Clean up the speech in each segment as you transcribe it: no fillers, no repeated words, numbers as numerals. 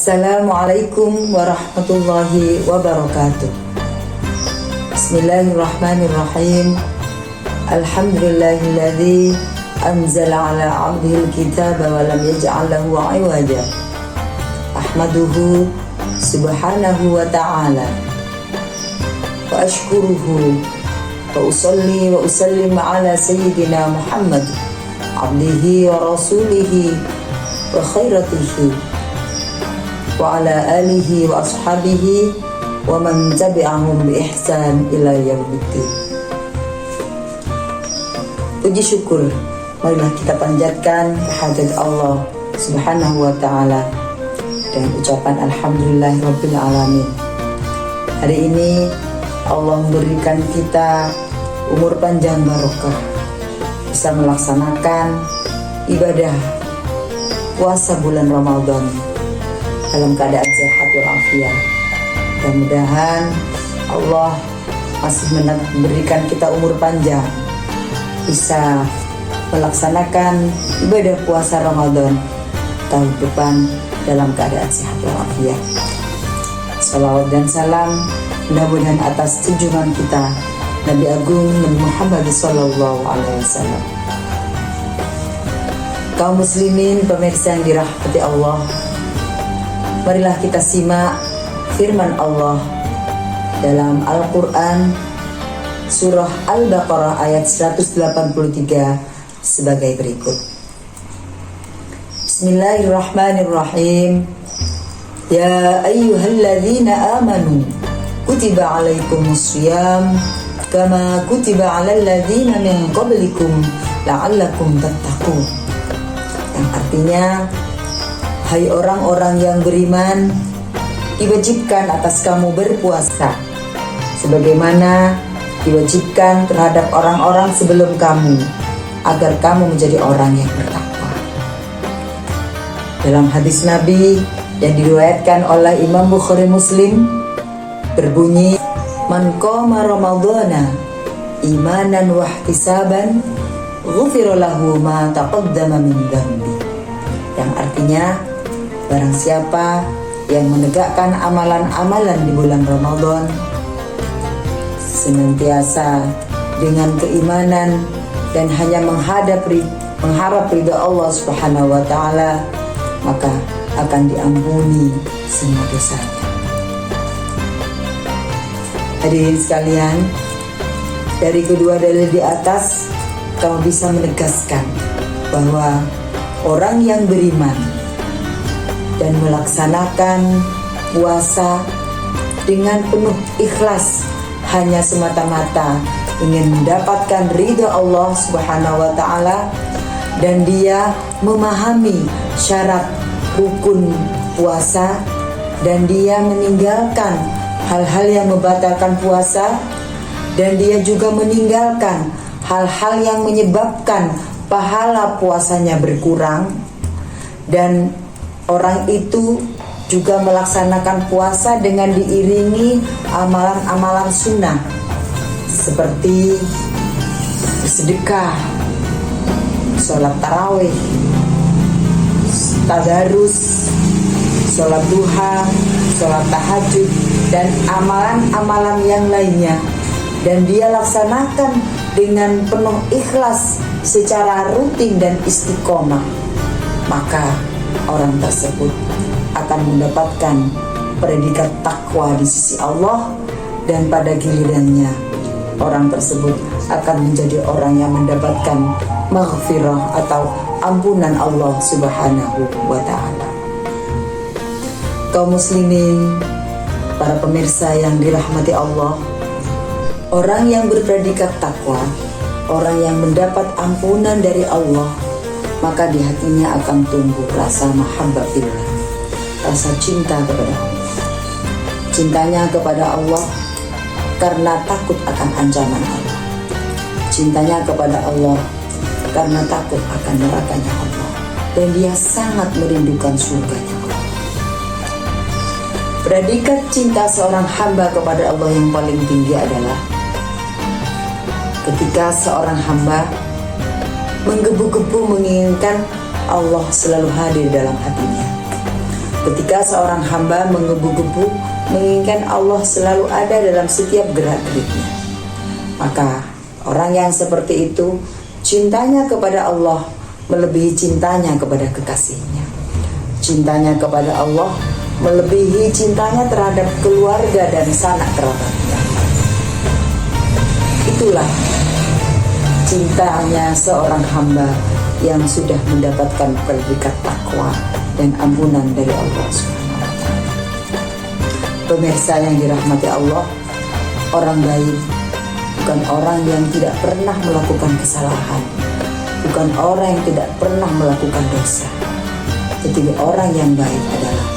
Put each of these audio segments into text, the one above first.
Assalamualaikum warahmatullahi wabarakatuh. Bismillahirrahmanirrahim. Alhamdulillahilladzi anzala ala 'abdihil kitaba wa lam yaj'al lahu 'iwaja. Ahmaduhu subhanahu wa ta'ala wa ashkuruhu wa usalli wa usallim ala sayyidina Muhammad abdihi wa rasulihi wa khairatihi wa ala alihi wa ashabihi wa man tabi'ahum bi ihsan ila yaumiddin. Puji syukur marilah kita panjatkan kehadirat Allah Subhanahu wa taala dan ucapan alhamdulillahirabbil alamin. Hari ini Allah memberikan kita umur panjang barokah, bisa melaksanakan ibadah puasa bulan Ramadan dalam keadaan sehat walafiat. Mudah-mudahan Allah masih memberikan kita umur panjang, bisa melaksanakan ibadah puasa Ramadan tahun depan dalam keadaan sehat walafiat. Salawat dan salam mudah-mudahan atas junjungan kita Nabi Agung Muhammad sallallahu alaihi wasallam. Kaum muslimin pemirsa yang dirahmati Allah, marilah kita simak firman Allah dalam Al-Quran surah Al-Baqarah ayat 183 sebagai berikut. Bismillahirrahmanirrahim. Ya ayyuhalladzina amanu kutiba alaikumussyiyam kama kutiba alal ladzina min qablikum la'allakum tattaqun. Yang artinya, hai orang-orang yang beriman, diwajibkan atas kamu berpuasa sebagaimana diwajibkan terhadap orang-orang sebelum kamu, agar kamu menjadi orang yang bertakwa. Dalam hadis Nabi yang diriwayatkan oleh Imam Bukhari Muslim berbunyi, man qama ramadhana imanan wa ihtisaban ghufira lahu ma taqaddama min dhanbi. Yang artinya, barang siapa yang menegakkan amalan-amalan di bulan Ramadan senantiasa dengan keimanan dan hanya mengharap ridha Allah Subhanahu wa taala, maka akan diampuni semua dosanya. Hadirin sekalian, dari kedua dalil di atas kamu bisa menegaskan bahwa orang yang beriman dan melaksanakan puasa dengan penuh ikhlas hanya semata-mata ingin mendapatkan ridha Allah Subhanahu wa taala, dan dia memahami syarat rukun puasa dan dia meninggalkan hal-hal yang membatalkan puasa, dan dia juga meninggalkan hal-hal yang menyebabkan pahala puasanya berkurang, dan orang itu juga melaksanakan puasa dengan diiringi amalan-amalan sunnah seperti bersedekah, sholat tarawih, tadarus, sholat duha, sholat tahajud, dan amalan-amalan yang lainnya, dan dia laksanakan dengan penuh ikhlas secara rutin dan istiqomah, maka orang tersebut akan mendapatkan predikat takwa di sisi Allah, dan pada gilirannya orang tersebut akan menjadi orang yang mendapatkan maghfirah atau ampunan Allah Subhanahu wa ta'ala. Kaum muslimin, para pemirsa yang dirahmati Allah, orang yang berpredikat takwa, orang yang mendapat ampunan dari Allah, maka di hatinya akan tumbuh rasa mahabbah fillah, rasa cinta kepada Allah. Cintanya kepada Allah karena takut akan ancaman Allah. Cintanya kepada Allah karena takut akan nerakanya Allah, dan dia sangat merindukan surganya Allah. Predikat cinta seorang hamba kepada Allah yang paling tinggi adalah ketika seorang hamba menggebu-gebu menginginkan Allah selalu hadir dalam hatinya. Ketika seorang hamba menggebu-gebu menginginkan Allah selalu ada dalam setiap gerak-geriknya, maka orang yang seperti itu cintanya kepada Allah melebihi cintanya kepada kekasihnya. Cintanya kepada Allah melebihi cintanya terhadap keluarga dan sanak kerabatnya. Itulah cintanya seorang hamba yang sudah mendapatkan predikat takwa dan ampunan dari Allah Subhanahu wa Ta'ala. Pemirsa yang dirahmati Allah, orang baik bukan orang yang tidak pernah melakukan kesalahan, bukan orang yang tidak pernah melakukan dosa. Tetapi orang yang baik adalah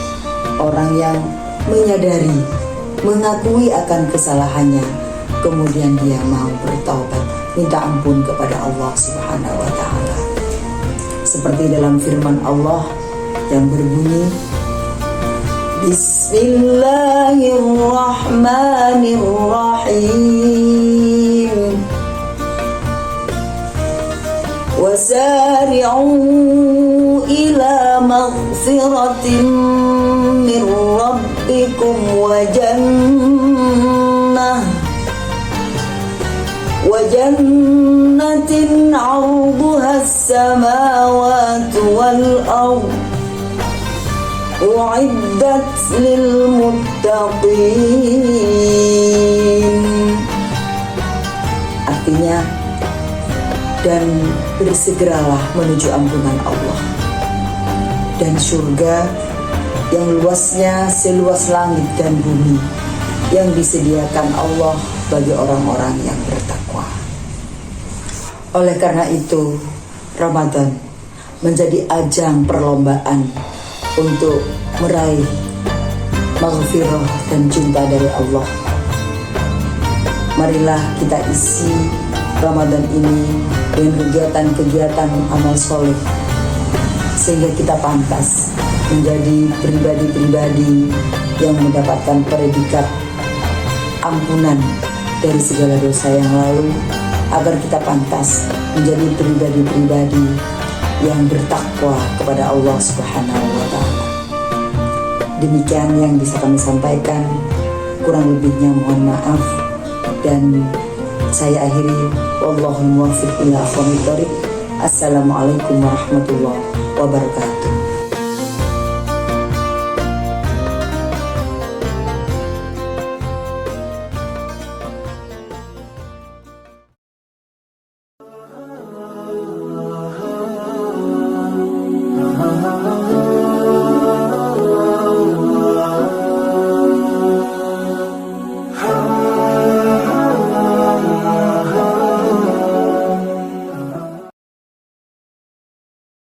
orang yang menyadari, mengakui akan kesalahannya, kemudian dia mau bertaubat, minta ampun kepada Allah Subhanahu wa Ta'ala. Seperti dalam firman Allah yang berbunyi, Bismillahirrahmanirrahim. Wasari'u ila maghfiratin min rabbikum wa jannatin 'arduha as-samawati wal ardh u'iddat lil muttaqin. Artinya, dan bersegeralah menuju ampunan Allah dan surga yang luasnya seluas langit dan bumi yang disediakan Allah bagi orang-orang yang bertakwa. Oleh karena itu, Ramadan menjadi ajang perlombaan untuk meraih maghfirah dan cinta dari Allah. Marilah kita isi Ramadan ini dengan kegiatan-kegiatan amal soleh, sehingga kita pantas menjadi pribadi-pribadi yang mendapatkan predikat ampunan dari segala dosa yang lalu, agar kita pantas menjadi pribadi-pribadi yang bertakwa kepada Allah Subhanahu wa Ta'ala. Demikian yang bisa kami sampaikan, kurang lebihnya mohon maaf, dan saya akhiri, wallahul muwaffiq ila aqwamit thoriq. Assalamualaikum warahmatullahi wabarakatuh.